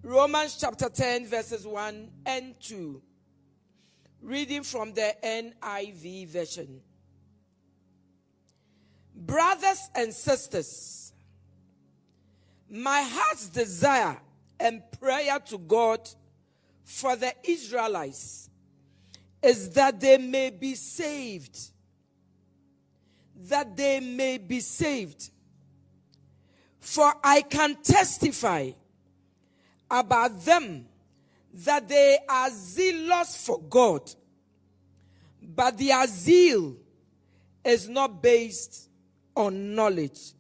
Romans chapter 10 verses 1 and 2. Reading from the NIV version. Brothers and sisters, my heart's desire and prayer to God for the Israelites is that they may be saved. That they may be saved. For I can testify about them that they are zealous for God, but their zeal is not based on knowledge.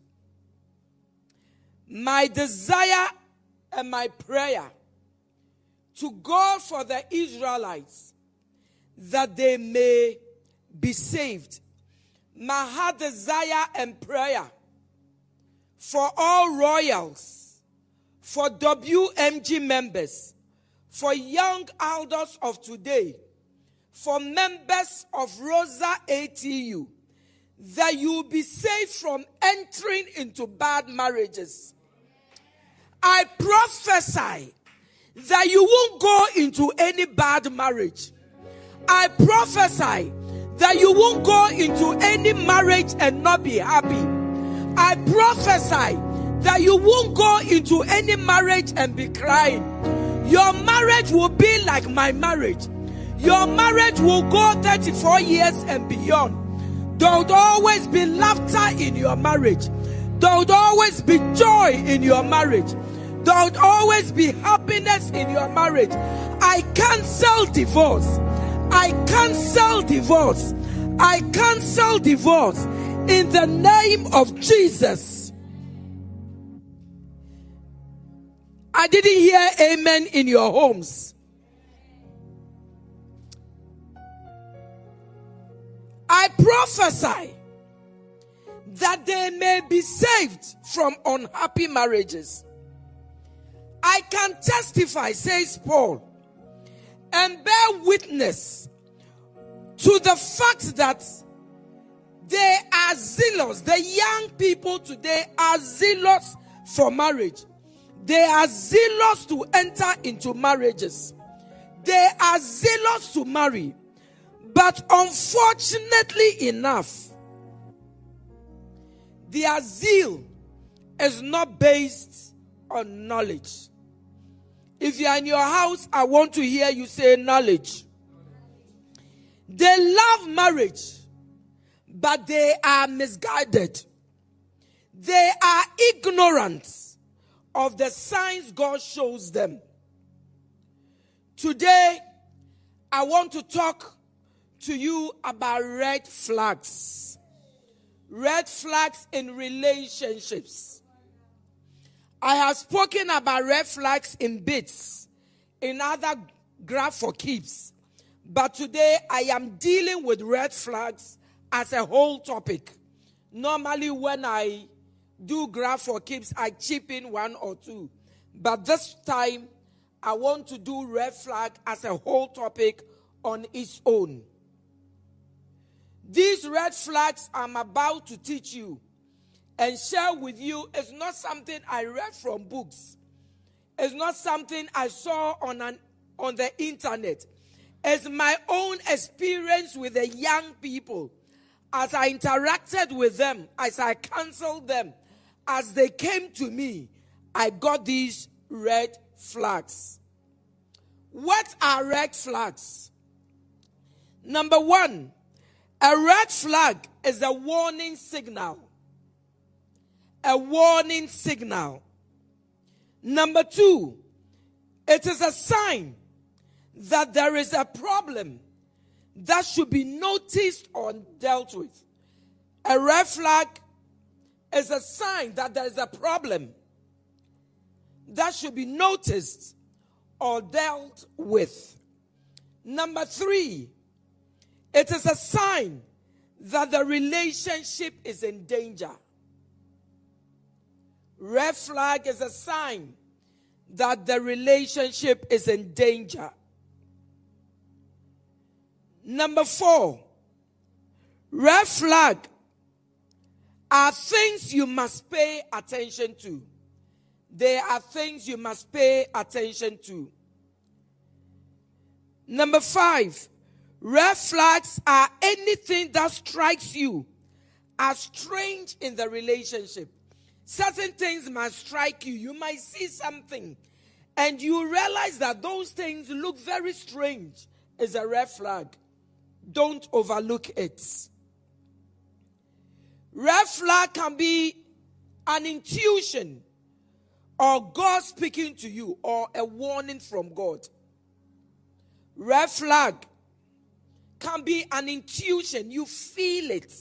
My desire and my prayer to God for the Israelites that they may be saved. My heart desire and prayer for all royals, for WMG members, for young elders of today, for members of Rosa ATU, that you will be saved from entering into bad marriages. I prophesy that you won't go into any bad marriage. I prophesy that you won't go into any marriage and not be happy. I prophesy that you won't go into any marriage and be crying. Your marriage will be like my marriage. Your marriage will go 34 years and beyond. There will always be laughter in your marriage. There will always be joy in your marriage. There will always be happiness in your marriage. I cancel divorce. I cancel divorce. I cancel divorce in the name of Jesus. I didn't hear amen in your homes. I prophesy that they may be saved from unhappy marriages. I can testify, says Paul, and bear witness to the fact that they are zealous. The young people today are zealous for marriage. They are zealous to enter into marriages. They are zealous to marry. But unfortunately enough, their zeal is not based on knowledge. If you are in your house, I want to hear you say knowledge. They love marriage, but they are misguided. They are ignorant of the signs God shows them. Today, I want to talk to you about red flags. Red flags in relationships. I have spoken about red flags in bits, in other graph for keeps. But today I am dealing with red flags as a whole topic. Normally when I do graph for keeps, I chip in one or two. But this time, I want to do red flag as a whole topic on its own. These red flags I'm about to teach you and share with you is not something I read from books. It's not something I saw on the internet. It's my own experience with the young people. As I interacted with them, as I counseled them, as they came to me, I got these red flags. What are red flags? Number one, a red flag is a warning signal. A warning signal. Number two, it is a sign that there is a problem that should be noticed or dealt with. A red flag is a sign that there is a problem that should be noticed or dealt with. Number three, it is a sign that the relationship is in danger. Red flag is a sign that the relationship is in danger. Number four, red flag are things you must pay attention to. There are things you must pay attention to. Number 5, red flags are anything that strikes you as strange in the relationship. Certain things must strike you. You might see something and you realize that those things look very strange. It's a red flag. Don't overlook it. Red flag can be an intuition or God speaking to you or a warning from God. Red flag can be an intuition. You feel it.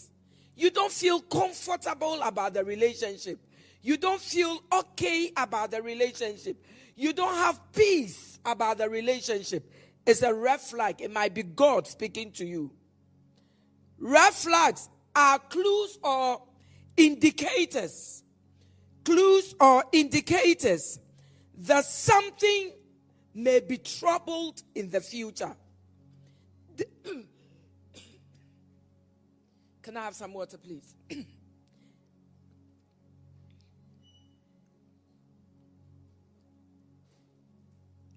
You don't feel comfortable about the relationship. You don't feel okay about the relationship. You don't have peace about the relationship. It's a red flag. It might be God speaking to you. Red flags are clues or indicators. Clues or indicators that something may be troubled in the future. Can I have some water, please?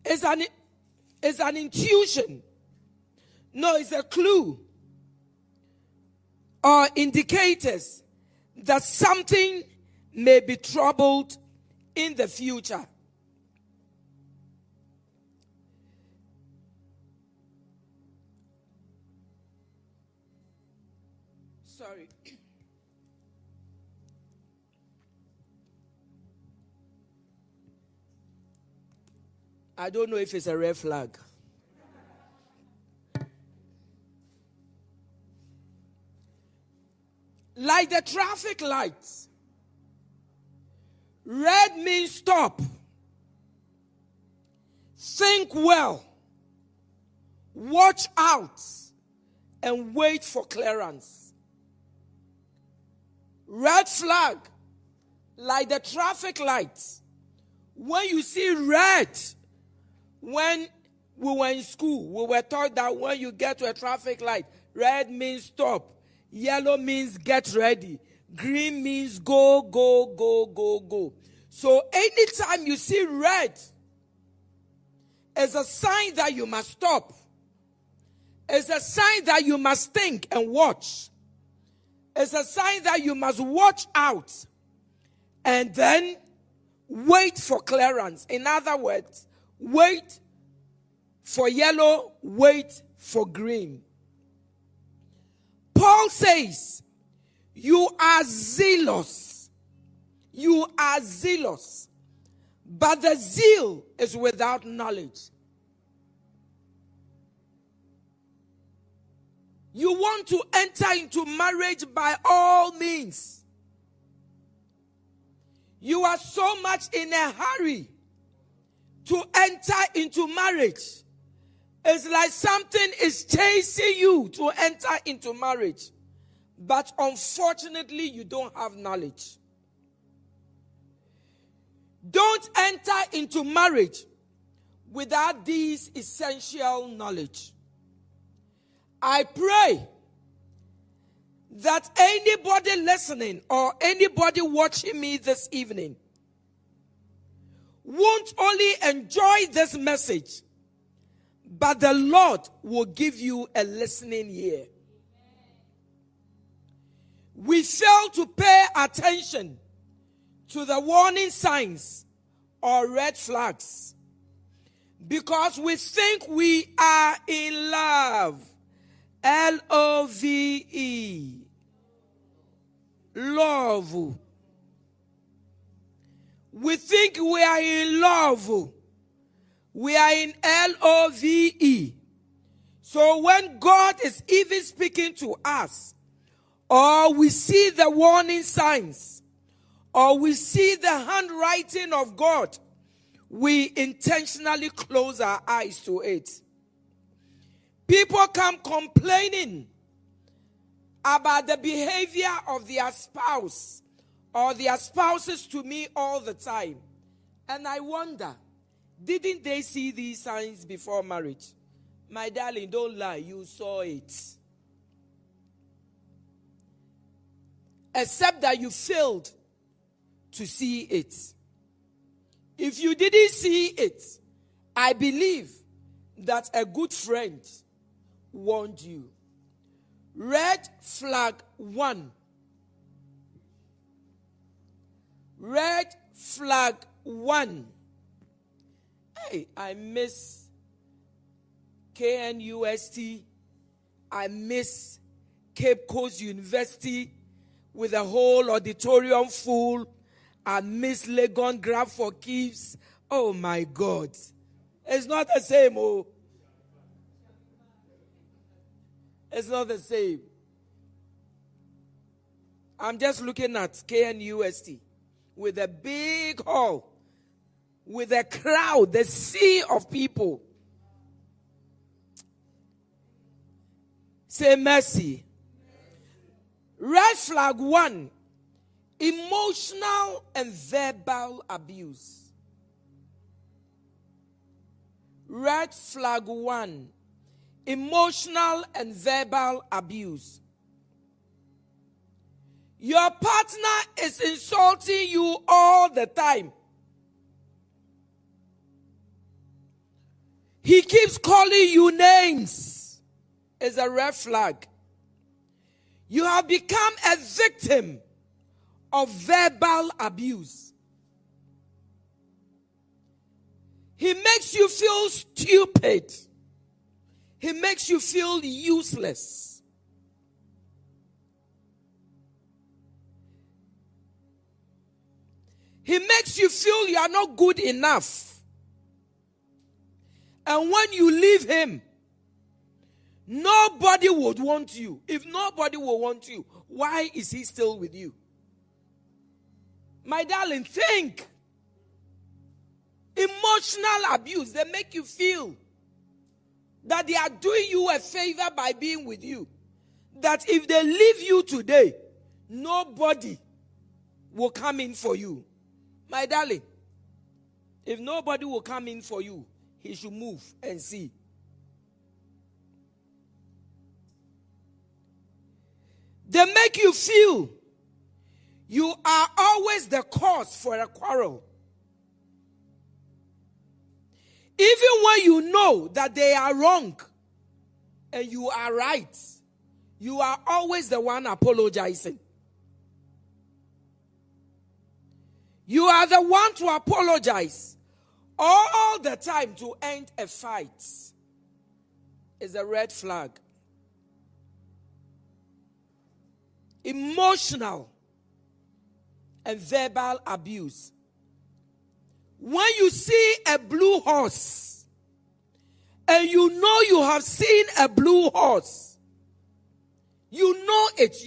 It's an intuition. No, it's a clue or indicators that something may be troubled in the future. Sorry. I don't know if it's a red flag. Like the traffic lights. Red means stop. Think well. Watch out. And wait for clearance. Red flag. Like the traffic lights. When you see red, when we were in school, we were taught that when you get to a traffic light, red means stop. Yellow means get ready. Green means go, go, go, go, go. So anytime you see red, it's a sign that you must stop. It's a sign that you must think and watch. It's a sign that you must watch out and then wait for clearance. In other words, wait for yellow, wait for green. Paul says, you are zealous. You are zealous. But the zeal is without knowledge. You want to enter into marriage by all means. You are so much in a hurry to enter into marriage. It's like something is chasing you to enter into marriage. But unfortunately, you don't have knowledge. Don't enter into marriage without this essential knowledge. I pray that anybody listening or anybody watching me this evening won't only enjoy this message, but the Lord will give you a listening ear. We fail to pay attention to the warning signs or red flags because we think we are in love. L-O-V-E. Love. We think we are in love. We are in L-O-V-E. So when God is even speaking to us, or we see the warning signs, or we see the handwriting of God, we intentionally close our eyes to it. People come complaining about the behavior of their spouse or their spouses to me all the time. And I wonder, didn't they see these signs before marriage? My darling, don't lie, you saw it. Except that you failed to see it. If you didn't see it, I believe that a good friend warned you. Red flag 1. Red flag 1. Hey, I miss KNUST. I miss Cape Coast University with a whole auditorium full. I miss Legon Grab for Keeps. Oh my God. It's not the same, oh. It's not the same. I'm just looking at KNUST with a big hall, with a crowd, the sea of people. Say mercy. Red flag 1, emotional and verbal abuse. Red flag 1, emotional and verbal abuse. Your partner is insulting you all the time. He keeps calling you names. It's a red flag. You have become a victim of verbal abuse. He makes you feel stupid. He makes you feel useless. He makes you feel you are not good enough. And when you leave him, nobody would want you. If nobody will want you, why is he still with you? My darling, think. Emotional abuse, they make you feel that they are doing you a favor by being with you. That if they leave you today, nobody will come in for you. My darling, if nobody will come in for you, he should move and see. They make you feel you are always the cause for a quarrel. Even when you know that they are wrong and you are right, you are always the one apologizing. You are the one to apologize all the time to end a fight. It's a red flag. Emotional and verbal abuse. When you see a blue horse and you know you have seen a blue horse, you know it,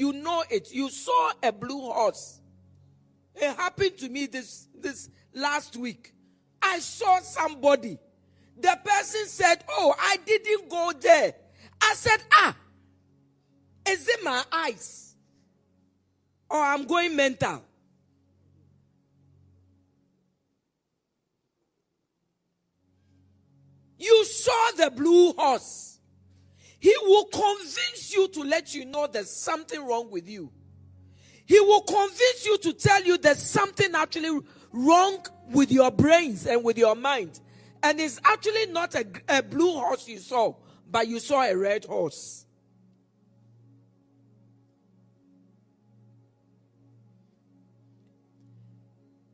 you saw a blue horse. It happened to me this last week. I saw somebody. The person said, "Oh, I didn't go there." I said, is it my eyes? Or I'm going mental? You saw the blue horse. He will convince you to let you know there's something wrong with you. He will convince you to tell you there's something actually wrong with your brains and with your mind. And it's actually not a blue horse you saw, but you saw a red horse.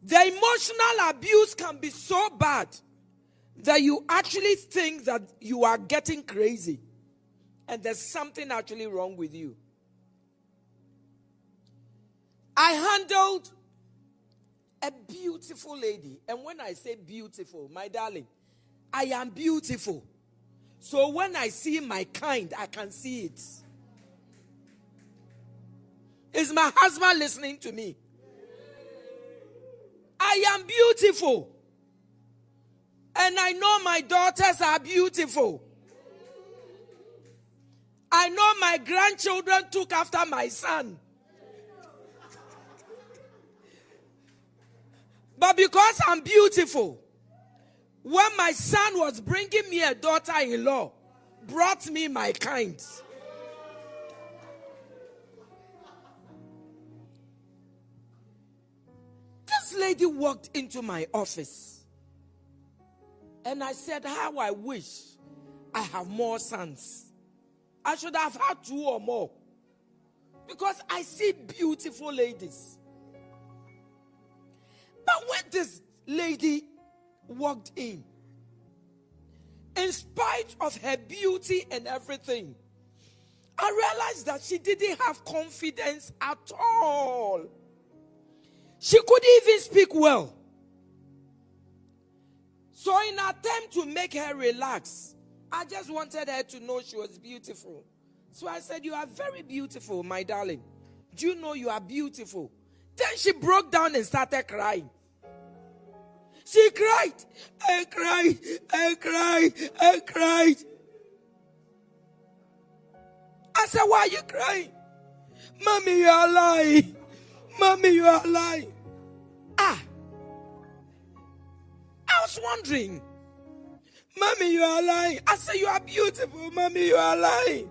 The emotional abuse can be so bad that you actually think that you are getting crazy and there's something actually wrong with you. I handled a beautiful lady. And when I say beautiful, my darling, I am beautiful. So when I see my kind, I can see it. Is my husband listening to me? I am beautiful. And I know my daughters are beautiful. I know my grandchildren took after my son. But because I'm beautiful, when my son was bringing me a daughter-in-law, brought me my kind. This lady walked into my office. And I said, how I wish I have more sons. I should have had 2 or more. Because I see beautiful ladies. But when this lady walked in spite of her beauty and everything, I realized that she didn't have confidence at all. She couldn't even speak well. So in an attempt to make her relax, I just wanted her to know she was beautiful. So I said, you are very beautiful, my darling. Do you know you are beautiful? Then she broke down and started crying. She cried and cried and cried and cried. I said, why are you crying? Mommy, you are lying. Mommy, you are lying. I was wondering. Mommy, you are lying. I said, you are beautiful. Mommy, you are lying.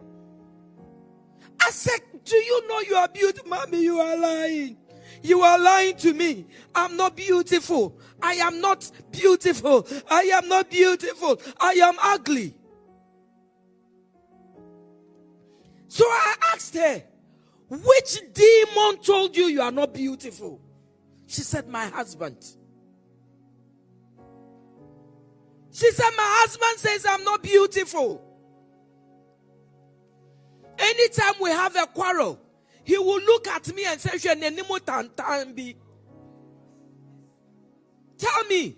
I said, do you know you are beautiful? Mommy, you are lying. You are lying to me. I'm not beautiful. I am not beautiful. I am not beautiful. I am ugly. So I asked her, which demon told you you are not beautiful? She said, my husband. She said, my husband says I'm not beautiful. Anytime we have a quarrel, he will look at me and say, tell me,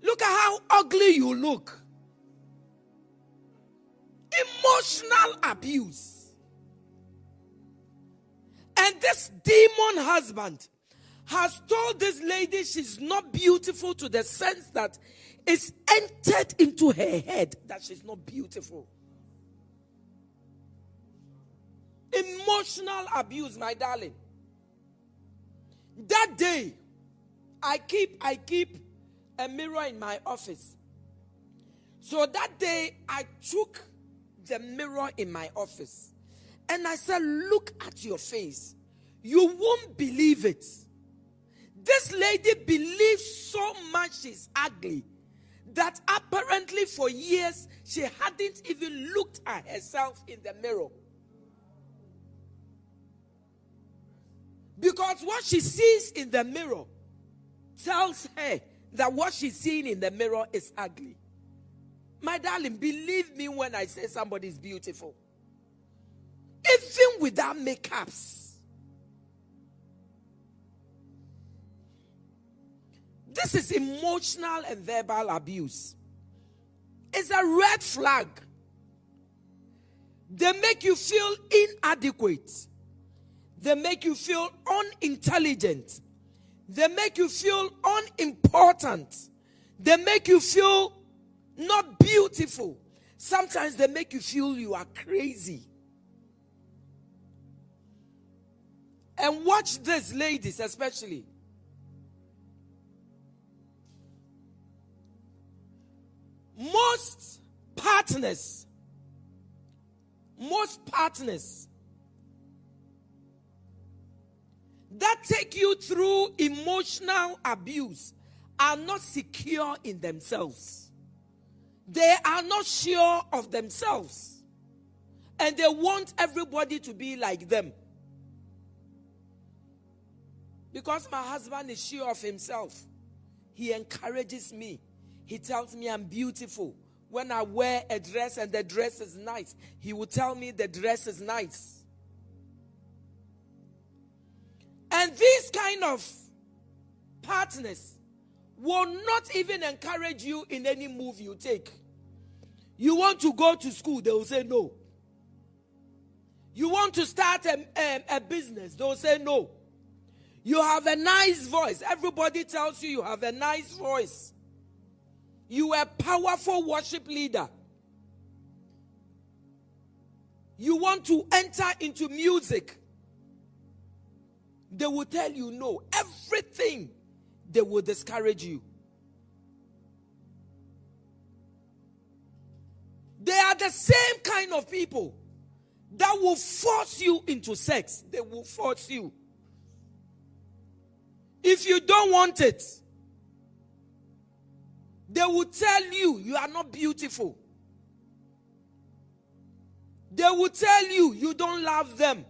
look at how ugly you look. Emotional abuse. And this demon husband has told this lady she's not beautiful to the sense that it's entered into her head that she's not beautiful. Emotional abuse, my darling. That day, I keep a mirror in my office. So that day, I took the mirror in my office and I said, look at your face. You won't believe it. This lady believes so much she's ugly that apparently for years she hadn't even looked at herself in the mirror. Because what she sees in the mirror tells her that what she's seeing in the mirror is ugly. My darling, believe me when I say somebody is beautiful. Even without makeups. This is emotional and verbal abuse. It's a red flag. They make you feel inadequate. They make you feel unintelligent. They make you feel unimportant. They make you feel not beautiful. Sometimes they make you feel you are crazy. And watch this, ladies, especially. Most partners that take you through emotional abuse are not secure in themselves. They are not sure of themselves. And they want everybody to be like them. Because my husband is sure of himself, he encourages me. He tells me I'm beautiful. When I wear a dress and the dress is nice, he will tell me the dress is nice. And these kind of partners will not even encourage you in any move you take. You want to go to school, they will say no. You want to start a business, they will say no. You have a nice voice. Everybody tells you have a nice voice. You are a powerful worship leader. You want to enter into music. They will tell you no. Everything, they will discourage you. They are the same kind of people that will force you into sex. They will force you. If you don't want it, They will tell you you are not beautiful. They will tell you you don't love them.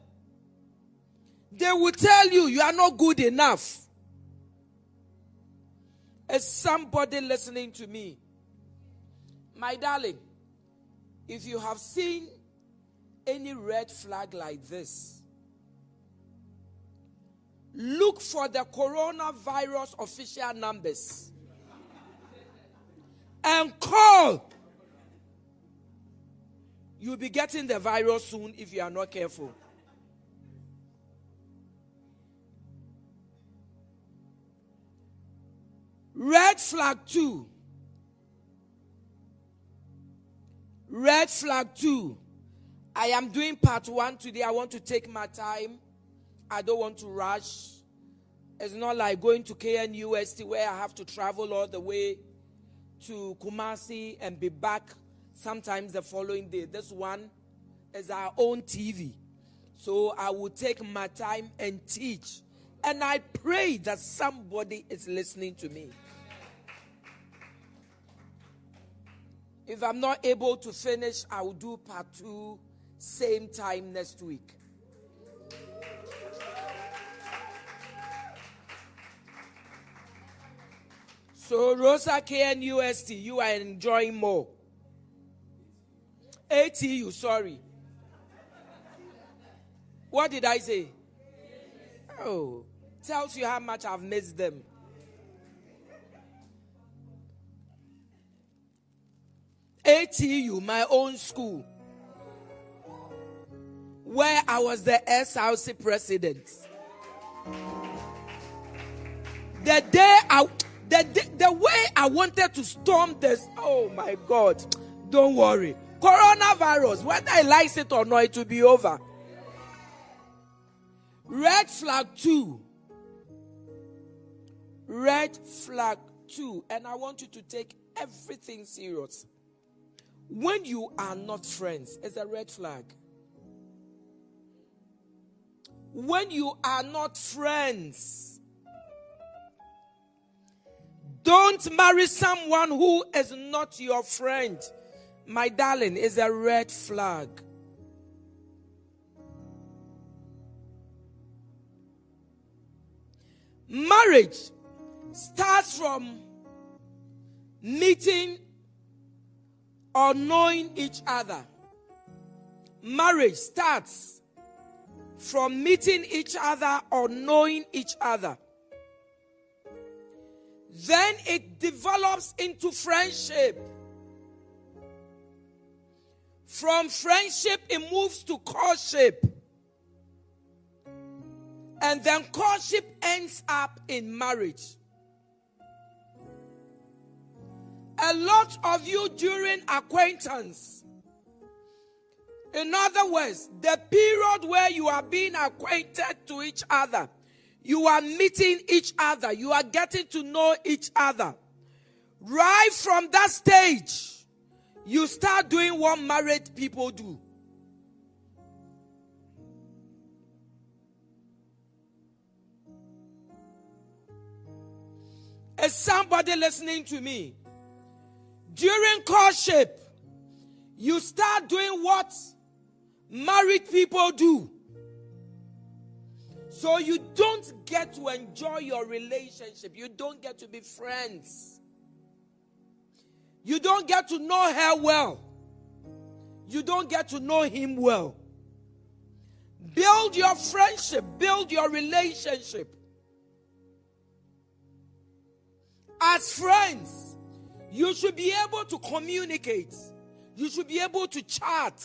They will tell you you are not good enough. Is somebody listening to me? My darling, if you have seen any red flag like this, look for the coronavirus official numbers and call. You'll be getting the virus soon if you are not careful. Red flag 2. Red flag 2. I am doing part 1 today. I want to take my time. I don't want to rush. It's not like going to K.Ankrah where I have to travel all the way to Kumasi and be back sometimes the following day. This one is our own TV. So I will take my time and teach. And I pray that somebody is listening to me. If I'm not able to finish, I will do part 2 same time next week. So Rosa K.Ankrah, you are enjoying more. ATU, sorry. What did I say? Oh, tells you how much I've missed them. ATU, my own school, where I was the SRC president. The way I wanted to storm this, oh my God, don't worry. Coronavirus, whether I like it or not, it will be over. Red flag 2. Red flag 2. And I want you to take everything serious. When you are not friends, it's a red flag. When you are not friends, don't marry someone who is not your friend. My darling, is a red flag. Marriage starts from meeting or knowing each other. Marriage starts from meeting each other or knowing each other. Then it develops into friendship. From friendship, it moves to courtship. And then courtship ends up in marriage. A lot of you during acquaintance, in other words, the period where you are being acquainted to each other, you are meeting each other, you are getting to know each other. Right from that stage, you start doing what married people do. Is somebody listening to me? During courtship, you start doing what married people do. So you don't get to enjoy your relationship. You don't get to be friends. You don't get to know her well. You don't get to know him well. Build your friendship. Build your relationship. As friends, you should be able to communicate. You should be able to chat.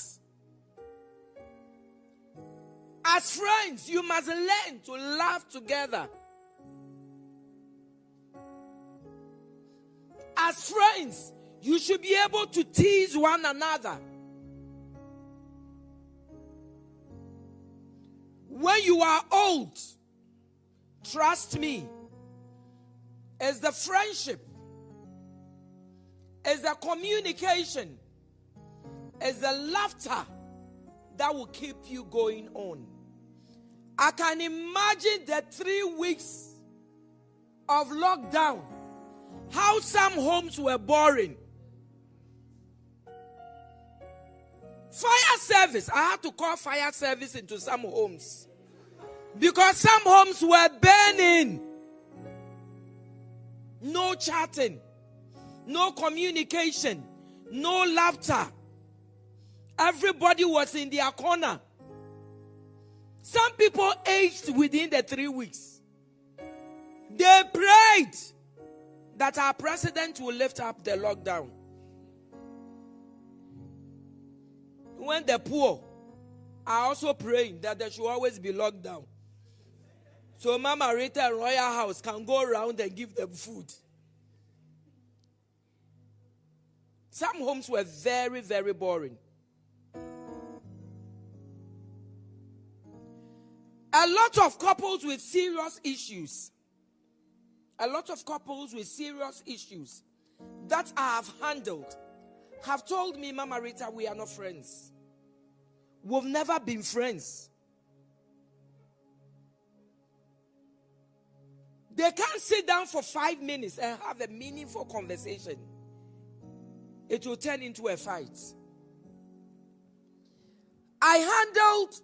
As friends, you must learn to laugh together. As friends, you should be able to tease one another. When you are old, trust me, it's the friendship, it's the communication, it's the laughter that will keep you going on. I can imagine the 3 weeks of lockdown how some homes were boring. Fire service. I had to call fire service into some homes. Because some homes were burning. No chatting. No communication. No laughter. Everybody was in their corner. Some people aged within the 3 weeks. They prayed that our president will lift up the lockdown. When the poor are also praying that there should always be lockdown. So Mama Rita and Royal House can go around and give them food. Some homes were very, very boring. A lot of couples with serious issues. A lot of couples with serious issues that I have handled have told me, Mama Rita, we are not friends. We've never been friends. They can't sit down for 5 minutes and have a meaningful conversation. It will turn into a fight. I handled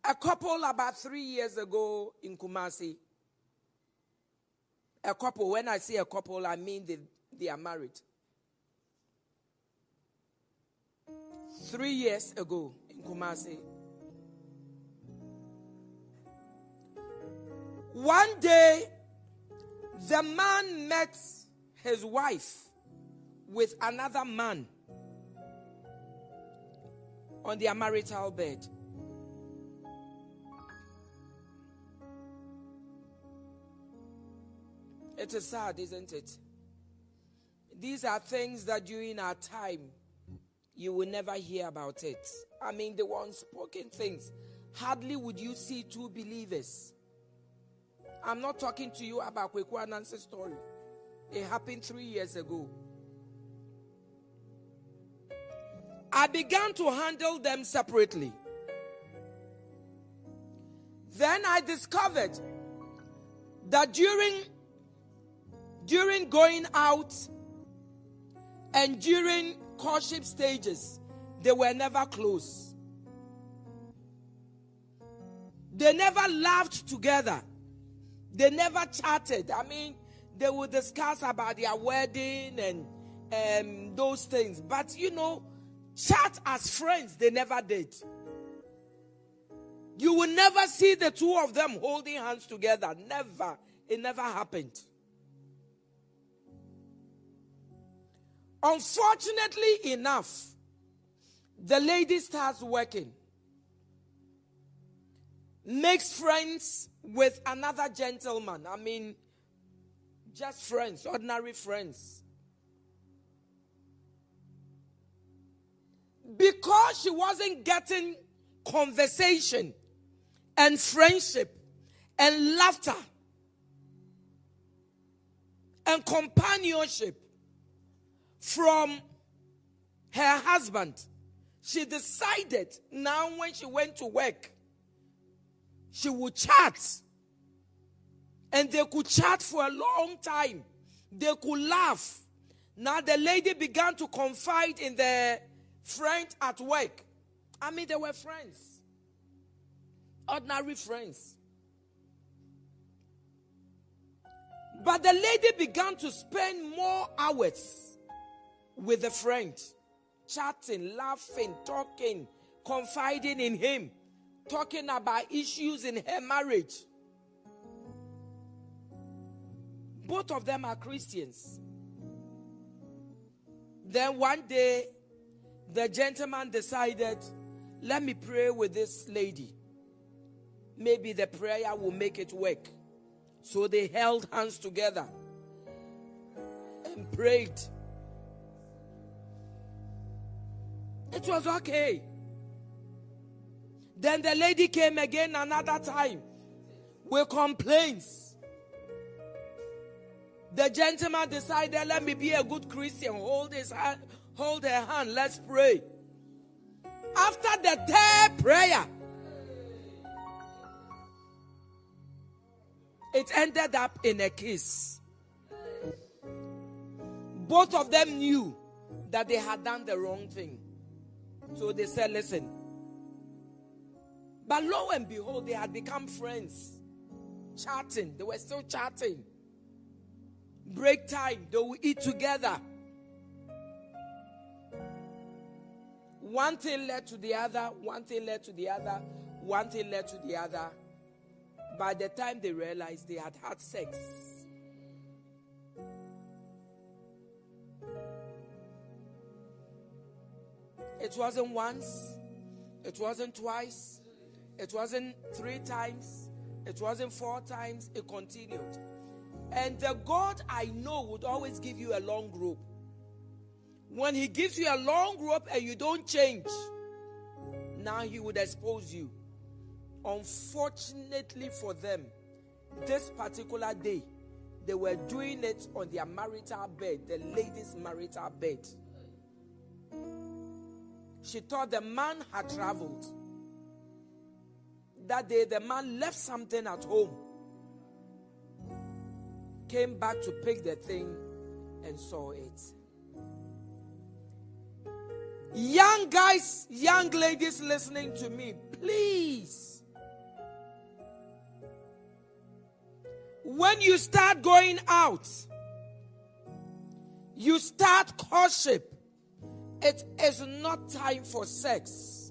a couple about 3 years ago in Kumasi. A couple, when I say a couple, I mean they are married. 3 years ago in Kumasi. One day, the man met his wife with another man on their marital bed. It is sad, isn't it? These are things that during our time, you will never hear about it. I mean, the unspoken things. Hardly would you see two believers. I'm not talking to you about Kweku Anansi's story. It happened 3 years ago. I began to handle them separately. Then I discovered that during going out and during courtship stages, they were never close. They never laughed together. They never chatted. I mean, they would discuss about their wedding and those things. But, chat as friends, they never did. You will never see the two of them holding hands together. Never. It never happened. Unfortunately enough, the lady starts working, makes friends with another gentleman. I mean, just friends, ordinary friends. Because she wasn't getting conversation and friendship and laughter and companionship from her husband, she decided now when she went to work, she would chat. And they could chat for a long time. They could laugh. Now the lady began to confide in the friend at work. I mean, they were friends. Ordinary friends. But the lady began to spend more hours with the friend, chatting, laughing, talking, confiding in him, talking about issues in her marriage. Both of them are Christians. Then one day, the gentleman decided, let me pray with this lady. Maybe the prayer will make it work. So they held hands together and prayed. It was okay. Then the lady came again another time with complaints. The gentleman decided, let me be a good Christian. Hold her hand. Let's pray. After the third prayer, It ended up in a kiss. Both of them knew that they had done the wrong thing. So they said, listen. But lo and behold, they had become friends. Chatting. They were still chatting. Break time. They would eat together. One thing led to the other. One thing led to the other. One thing led to the other. By the time they realized, they had had sex. It wasn't once. It wasn't twice. It wasn't 3 times. It wasn't 4 times. It continued. And the God I know would always give you a long rope. When he gives you a long rope and you don't change, now he would expose you. Unfortunately for them, this particular day, they were doing it on their marital bed, the lady's marital bed. She thought the man had traveled. That day, the man left something at home. Came back to pick the thing and saw it. Young guys, young ladies listening to me, please. When you start going out, you start courtship. It is not time for sex.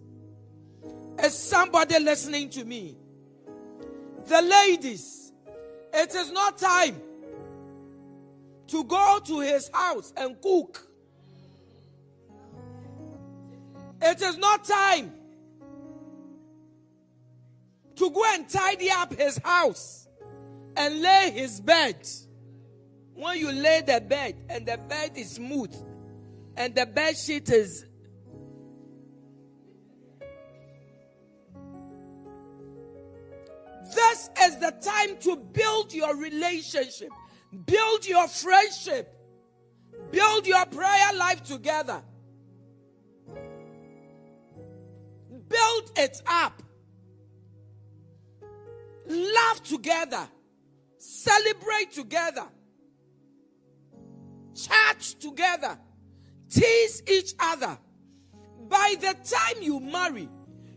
Is somebody listening to me? The ladies, it is not time to go to his house and cook. It is not time to go and tidy up his house and lay his bed. When you lay the bed and the bed is smooth and the bed sheet is this is the time to build your relationship, build your friendship, build your prayer life together. Build it up. Laugh together. Celebrate together. Chat together. Tease each other. By the time you marry,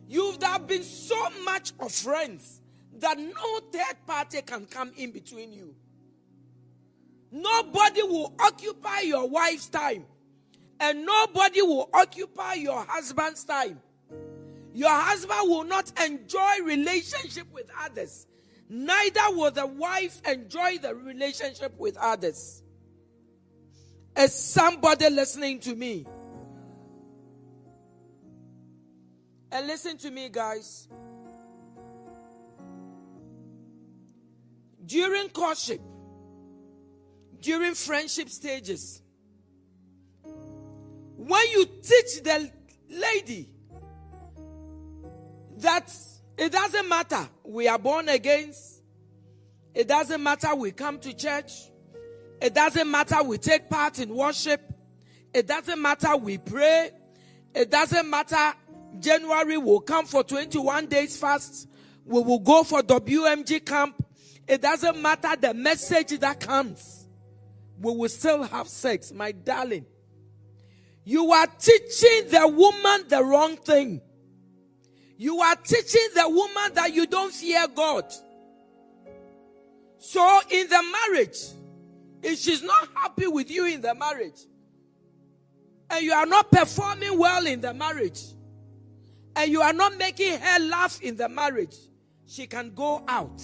you would have been so much of friends that no third party can come in between you. Nobody will occupy your wife's time. And nobody will occupy your husband's time. Your husband will not enjoy relationship with others. Neither will the wife enjoy the relationship with others. Is somebody listening to me? And listen to me, guys. During courtship, during friendship stages, when you teach the lady that it doesn't matter we are born again, it doesn't matter we come to church, it doesn't matter we take part in worship, it doesn't matter we pray, it doesn't matter January will come for 21 days fast, we will go for WMG camp, it doesn't matter the message that comes, we will still have sex. My darling, you are teaching the woman the wrong thing. You are teaching the woman that you don't fear God. So in the marriage, if she's not happy with you in the marriage, and you are not performing well in the marriage, and you are not making her laugh in the marriage, she can go out.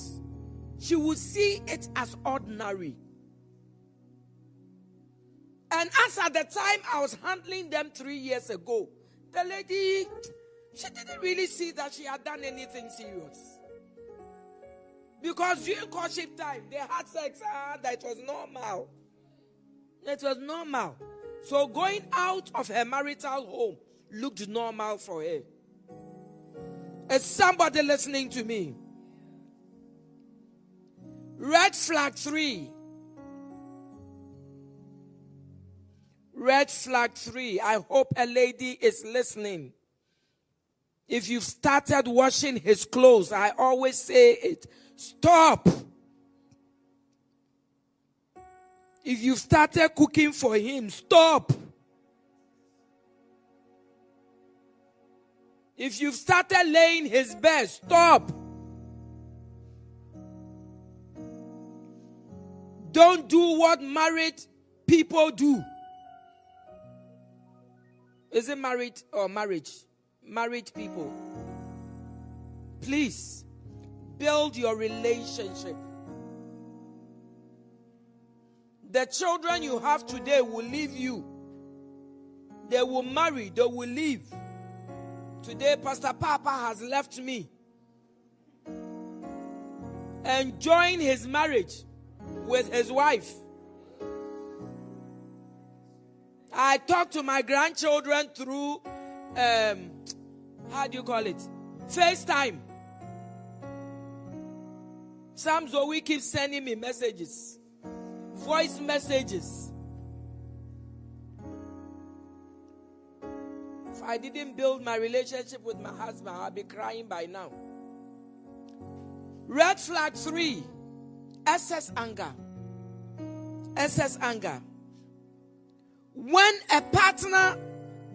She will see it as ordinary. And as at the time I was handling them 3 years ago, the lady, she didn't really see that she had done anything serious. Because during courtship time, they had sex, that it was normal. It was normal. So going out of her marital home looked normal for her. Is somebody listening to me? Red flag 3. Red flag 3. I hope a lady is listening. If you've started washing his clothes, I always say it. Stop. If you've started cooking for him, stop. If you've started laying his bed, stop. Don't do what married people do. Is it married or marriage? Married people. Please, build your relationship. The children you have today will leave you. They will marry, they will leave. Today, Pastor Papa has left me, enjoying his marriage with his wife. I talk to my grandchildren through, how do you call it? FaceTime. Sam Zoe keeps sending me messages, voice messages. If I didn't build my relationship with my husband, I'll be crying by now. Red flag 3, excess anger. Excess anger. When a partner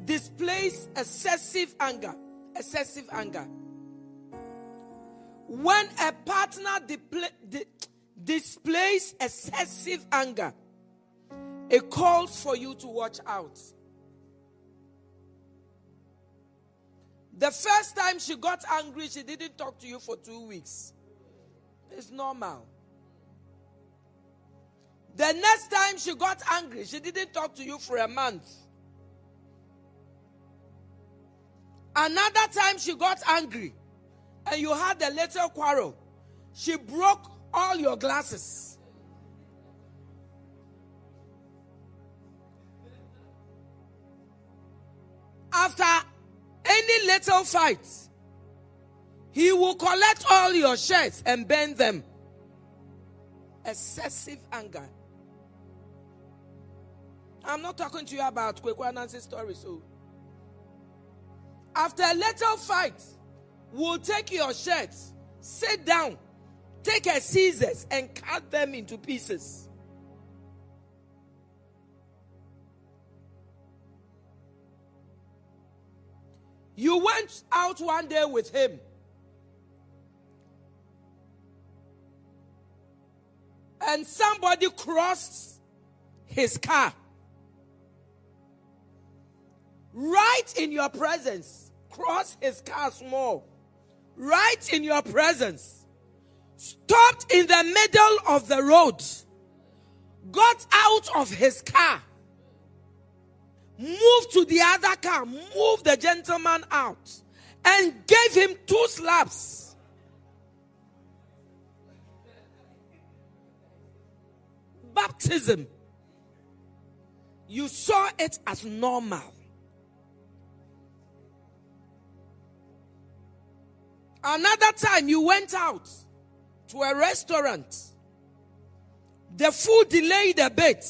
displays excessive anger. When a partner displays excessive anger, it calls for you to watch out. The first time she got angry, she didn't talk to you for 2 weeks. It's normal. The next time she got angry, she didn't talk to you for a month. Another time she got angry and you had a little quarrel, she broke all your glasses. After any little fight, he will collect all your shirts and burn them. Excessive anger. I'm not talking to you about K.Ankrah Nancy's story. So, after a little fight, we'll take your shirts, sit down, take her scissors and cut them into pieces. You went out one day with him. And somebody crossed his car. Right in your presence. Crossed his car small. Right in your presence. Stopped in the middle of the road. Got out of his car. Moved to the other car. Moved the gentleman out. And gave him 2 slaps. Baptism. You saw it as normal. Another time you went out to a restaurant. The food delayed a bit.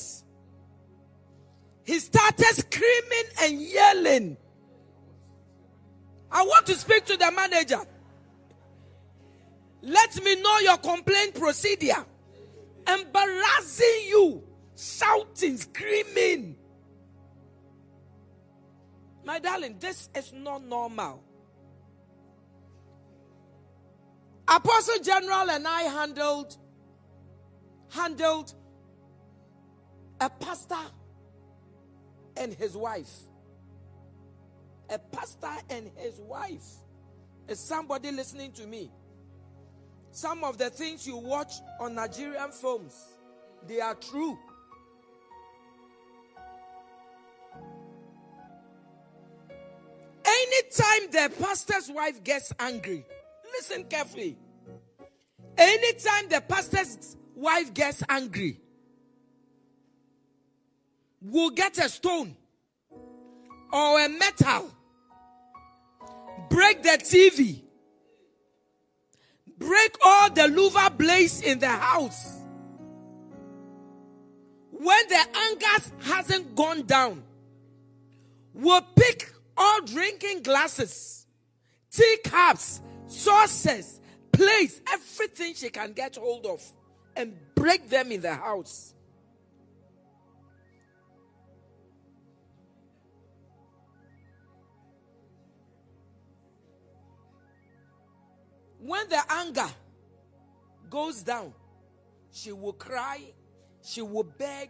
He started screaming and yelling. I want to speak to the manager. Let me know your complaint procedure. Embarrassing you. Shouting, screaming. My darling, this is not normal. Apostle General and I handled a pastor and his wife. A pastor and his wife. Is somebody listening to me? Some of the things you watch on Nigerian films, they are true. Anytime the pastor's wife gets angry, listen carefully. Anytime the pastor's wife gets angry, we'll get a stone or a metal, break the TV, break all the louver blades in the house. When the anger hasn't gone down, we'll pick all drinking glasses, teacups, saucers, plates, everything she can get hold of, and break them in the house. When the anger goes down, she will cry, she will beg,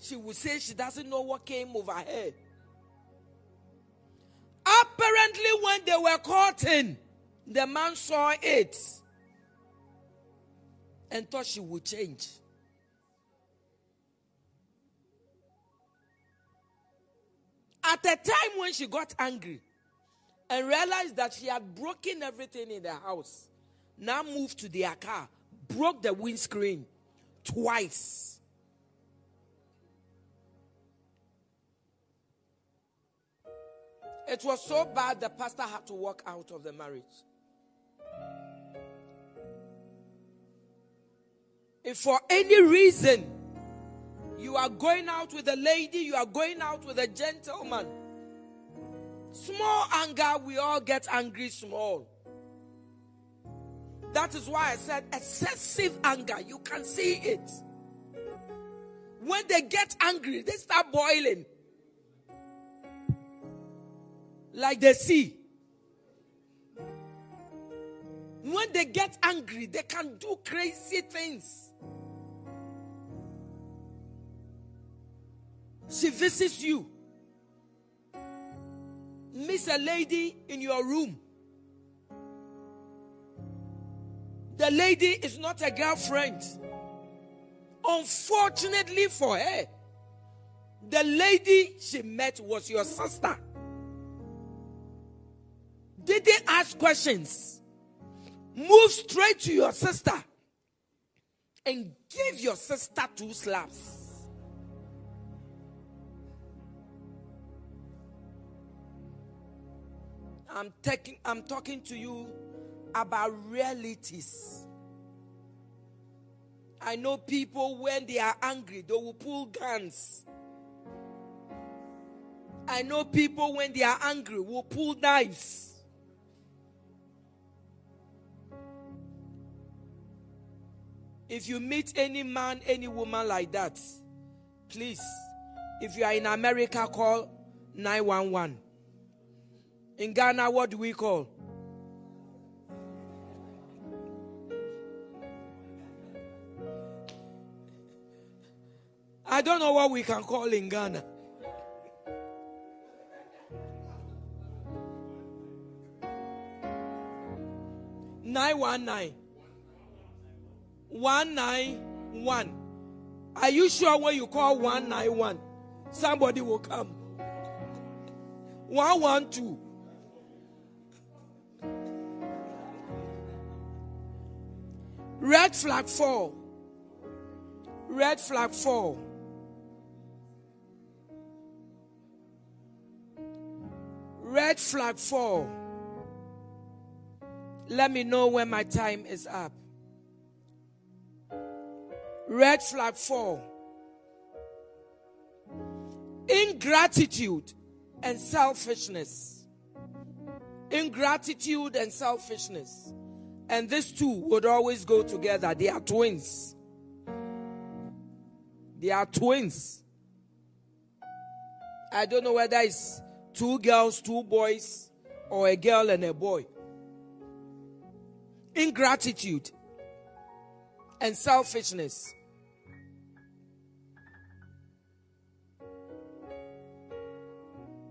she will say she doesn't know what came over her. Apparently, when they were courting, the man saw it and thought she would change. At a time when she got angry and realized that she had broken everything in the house, now moved to their car, broke the windscreen twice. It was so bad the pastor had to walk out of the marriage. If for any reason you are going out with a lady, you are going out with a gentleman, small anger, we all get angry small. That is why I said excessive anger, you can see it. When they get angry, they start boiling. Like the sea. When they get angry, they can do crazy things. She visits you. Meets a lady in your room. The lady is not a girlfriend. Unfortunately for her, the lady she met was your sister. Didn't ask questions. Move straight to your sister and give your sister 2 slaps. I'm talking to you about realities. I know people, when they are angry, they will pull guns. I know people, when they are angry, will pull knives. If you meet any man, any woman like that, please, if you are in America, call 911. In Ghana, what do we call? I don't know what we can call in Ghana. (919) 191. Are you sure when you call 191, somebody will come? 112. Red flag 4. Red flag 4. Red flag 4. Let me know when my time is up. Red flag 4. Ingratitude and selfishness. Ingratitude and selfishness. And these two would always go together. They are twins. They are twins. I don't know whether it's 2 girls, 2 boys, or a girl and a boy. Ingratitude and selfishness.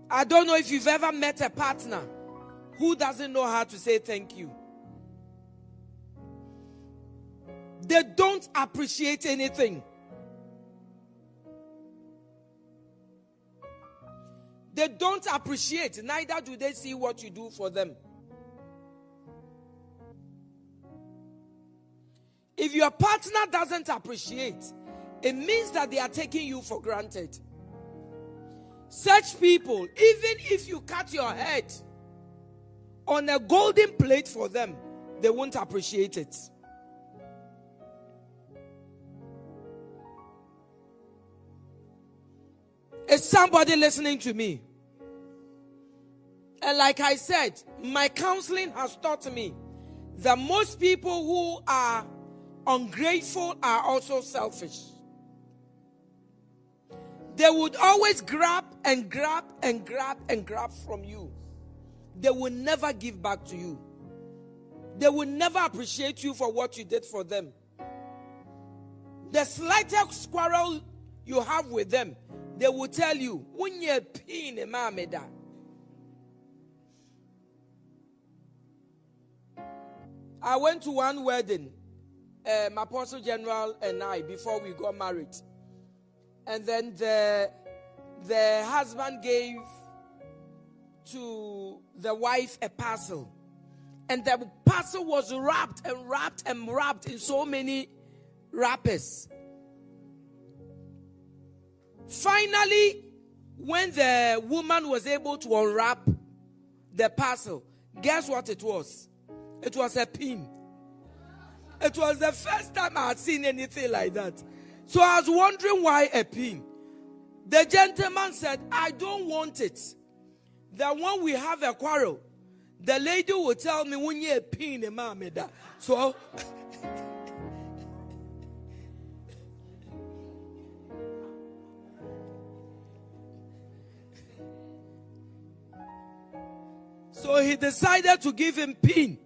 I don't know if you've ever met a partner who doesn't know how to say thank you. They don't appreciate anything. They don't appreciate, neither do they see what you do for them. If your partner doesn't appreciate, it means that they are taking you for granted. Such people, even if you cut your head on a golden plate for them, they won't appreciate it. Is somebody listening to me? And like I said, my counseling has taught me that most people who are ungrateful are also selfish. They would always grab and grab and grab and grab from you. They will never give back to you. they will never appreciate you for what you did for them. The slightest quarrel you have with them, they will tell you, I went to one wedding, my Apostle General and I, before we got married. And then the husband gave to the wife a parcel. And the parcel was wrapped and wrapped and wrapped in so many wrappers. Finally, when the woman was able to unwrap the parcel, guess what it was? It was a pin. It was the first time I had seen anything like that. So I was wondering why a pin. The gentleman said, I don't want it. That when we have a quarrel, the lady will tell me when you're a pin in my meda. So so he decided to give him pin,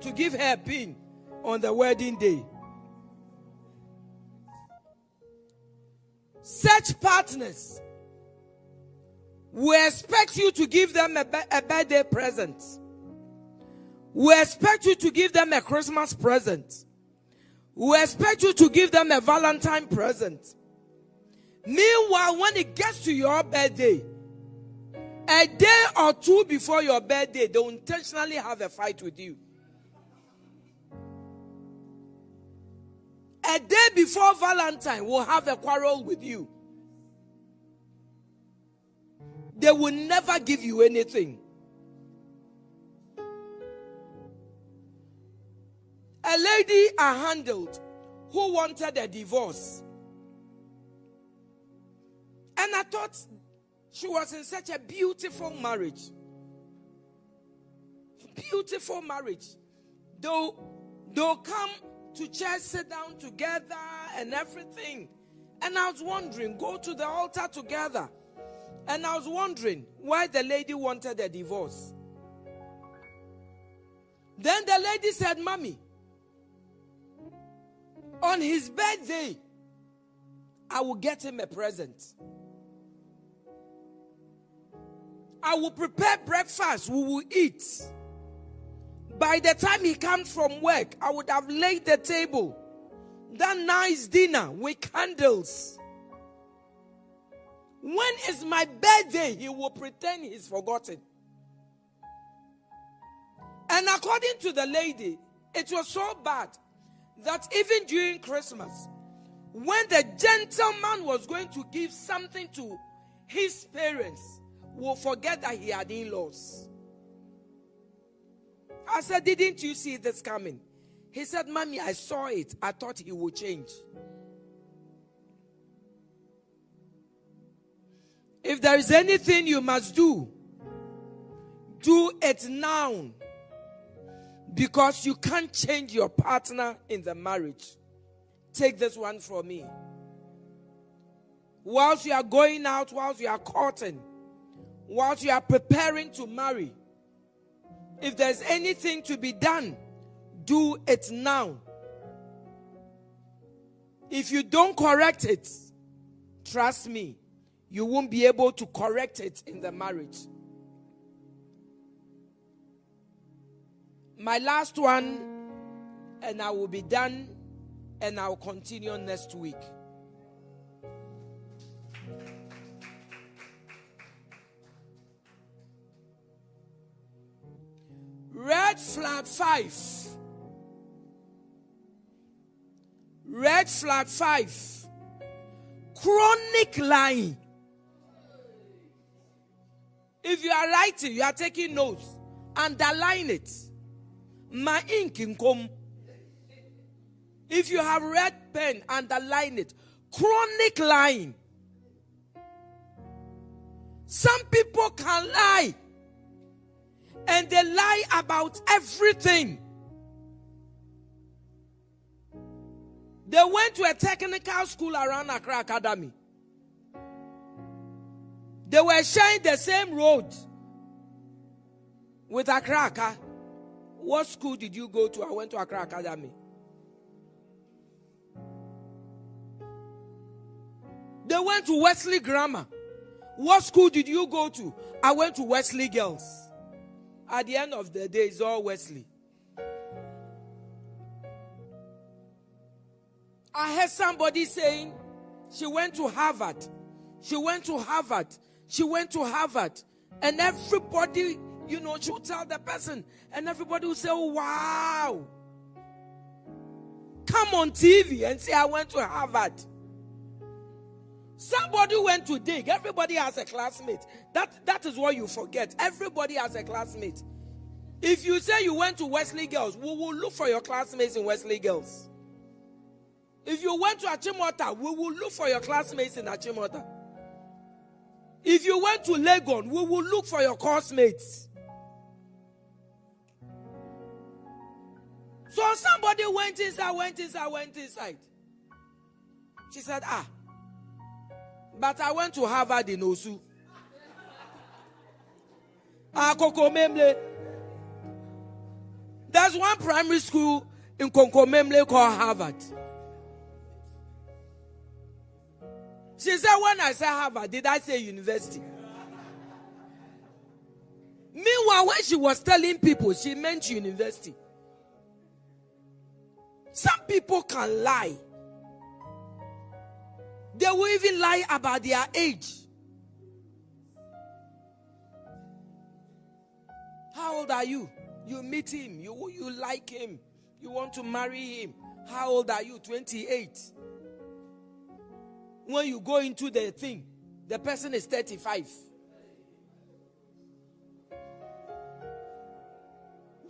to give her a pin on the wedding day. Such partners will expect you to give them a birthday present. We expect you to give them a Christmas present. We expect you to give them a Valentine present. Meanwhile, when it gets to your birthday, a day or two before your birthday, they will intentionally have a fight with you. A day before Valentine will have a quarrel with you. They will never give you anything. A lady I handled who wanted a divorce. And I thought she was in such a beautiful marriage. Beautiful marriage. They'll come to church, sit down together and everything. And I was wondering, go to the altar together. And I was wondering why the lady wanted a divorce. Then the lady said, Mommy, on his birthday, I will get him a present. I will prepare breakfast. We will eat. By the time he comes from work, I would have laid the table. That nice dinner with candles. When is my birthday, he will pretend he's forgotten. And according to the lady, it was so bad that even during Christmas, when the gentleman was going to give something to his parents, will forget that he had in-laws. I said, didn't you see this coming? He said, Mommy, I saw it. I thought he would change. If there is anything you must do, do it now. Because you can't change your partner in the marriage. Take this one from me. Whilst you are going out, whilst you are courting, whilst you are preparing to marry, if there's anything to be done, do it now. If you don't correct it, trust me, you won't be able to correct it in the marriage. My last one, and I will be done, and I will continue next week. Red flag 5. Red flag 5. Chronic lying. If you are writing, you are taking notes, underline it. My ink in come. If you have red pen, underline it. Chronic lying. Some people can lie. And they lie about everything. They went to a technical school around Accra Academy. They were sharing the same road with Accra. What school did you go to? I went to Accra Academy. They went to Wesley Grammar. What school did you go to? I went to Wesley Girls. At the end of the day, it's all Wesley. I heard somebody saying she went to Harvard. She went to Harvard. She went to Harvard. And everybody, she would tell the person. And everybody would say, oh, wow. Come on TV and say, I went to Harvard. Somebody went to dig. Everybody has a classmate. That is what you forget. Everybody has a classmate. If you say you went to Wesley Girls, we will look for your classmates in Wesley Girls. If you went to Achimota, we will look for your classmates in Achimota. If you went to Legon, we will look for your classmates. So somebody went inside. She said, but I went to Harvard in Osu. There's one primary school in Konkomemle called Harvard. She said, when I said Harvard, did I say university? Meanwhile, when she was telling people, she meant university. Some people can lie. They will even lie about their age. How old are you? You meet him. You like him. You want to marry him. How old are you? 28. When you go into the thing, the person is 35.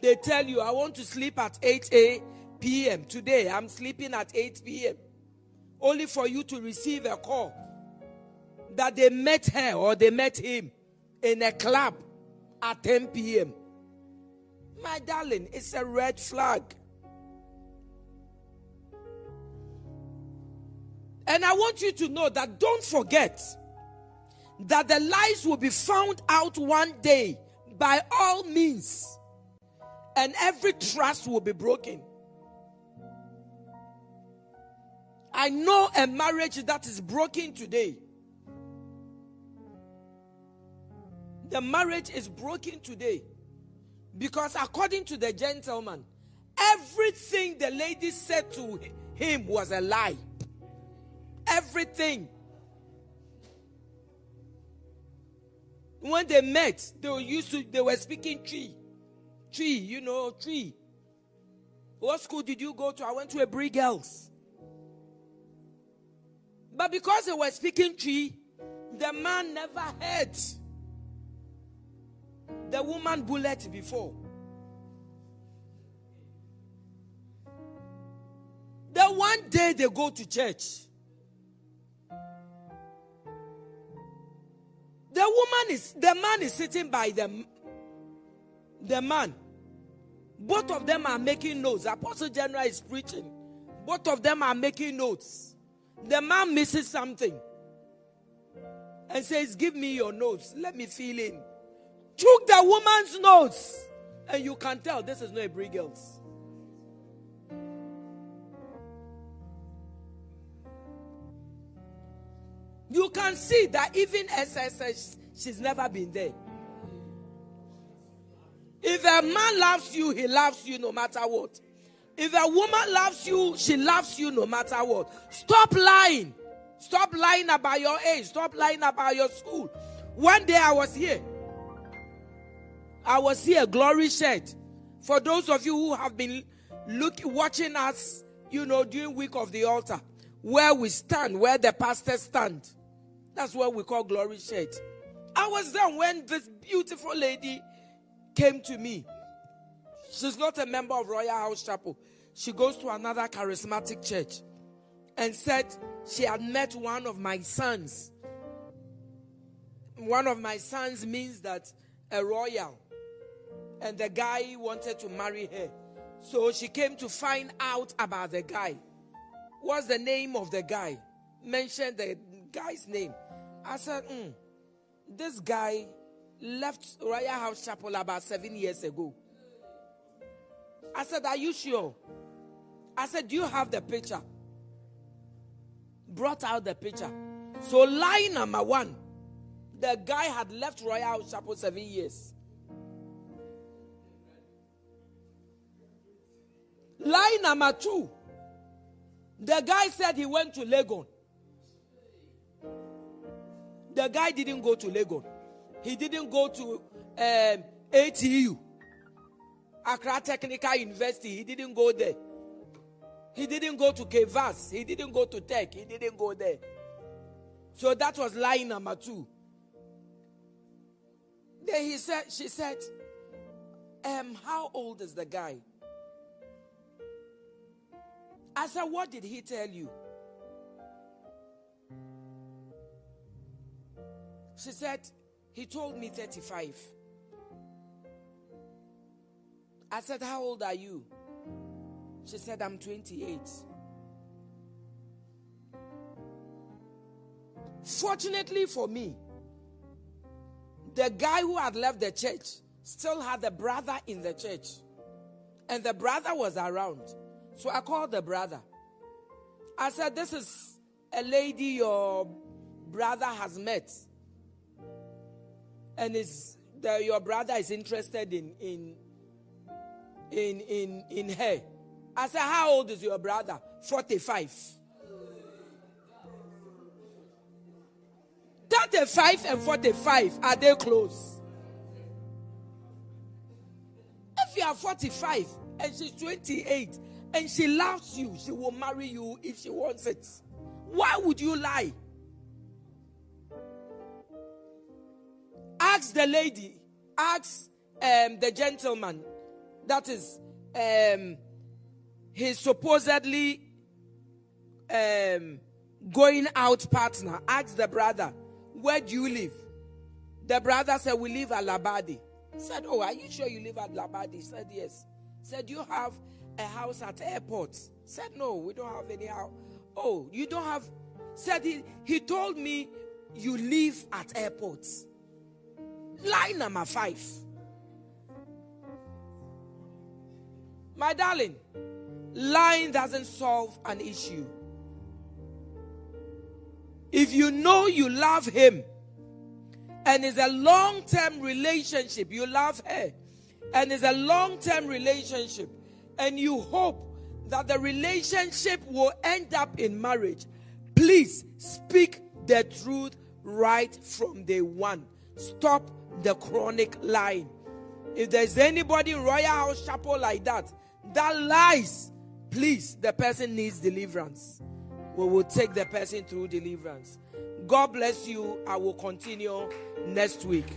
They tell you, I want to sleep at 8 p.m. Today, I'm sleeping at 8 p.m. Only for you to receive a call that they met her or they met him in a club at 10 p.m. My darling, it's a red flag. And I want you to know that don't forget that the lies will be found out one day by all means. And every trust will be broken. I know a marriage that is broken today. The marriage is broken today. Because according to the gentleman, everything the lady said to him was a lie. Everything. When they met, they were speaking tree. Tree. What school did you go to? I went to a Brie Girls. But because they were speaking tree, the man never heard the woman bullet before. Then one day they go to church. The man is sitting by the man. Both of them are making notes. Apostle General is preaching. Both of them are making notes. The man misses something and says, give me your notes. Let me fill in. Took the woman's notes. And you can tell this is not a Brie Girls. You can see that even SSS, she's never been there. If a man loves you, he loves you no matter what. If a woman loves you, she loves you no matter what. Stop lying. Stop lying about your age. Stop lying about your school. One day I was here, Glory Shed. For those of you who have been watching us, during Week of the Altar, where we stand, where the pastors stand. That's what we call Glory Shed. I was there when this beautiful lady came to me. She's not a member of Royal House Chapel. She goes to another charismatic church and said she had met one of my sons. One of my sons means that a royal. And the guy wanted to marry her. So she came to find out about the guy. What's the name of the guy? Mention the guy's name. I said, this guy left Royal House Chapel about 7 years ago. I said, are you sure? I said, do you have the picture? Brought out the picture. So lie number 1, the guy had left Royal House Chapel 7 years. Lie number 2, the guy said he went to Legon. The guy didn't go to Legon. He didn't go to ATU, Accra Technical University. He didn't go there. He didn't go to Kvas. He didn't go to Tech. He didn't go there. So that was lie number 2. Then she said, how old is the guy? I said, what did he tell you? She said, he told me 35. I said, how old are you? She said, I'm 28. Fortunately for me, the guy who had left the church still had a brother in the church. And the brother was around. So I called the brother. I said, this is a lady your brother has met. And your brother is interested in her. I said, how old is your brother? 45. 35 and 45, are they close? If you are 45 and she's 28 and she loves you, she will marry you if she wants it. Why would you lie? Ask the lady, ask the gentleman, that is his supposedly going out partner. Ask the brother, where do you live? The brother said, we live at Labadi. Said, oh, are you sure you live at Labadi? Said, yes. Said, do you have a house at airport? Said, no, we don't have any house. Oh, you don't have? Said, he told me you live at airports. Lie number 5. My darling, lying doesn't solve an issue. If you know you love him and it's a long-term relationship, you love her and it's a long-term relationship and you hope that the relationship will end up in marriage, please speak the truth right from day one. Stop the chronic lying. If there's anybody in Royal House Chapel like that lies, please, the person needs deliverance. We will take the person through deliverance. God bless you. I will continue next week.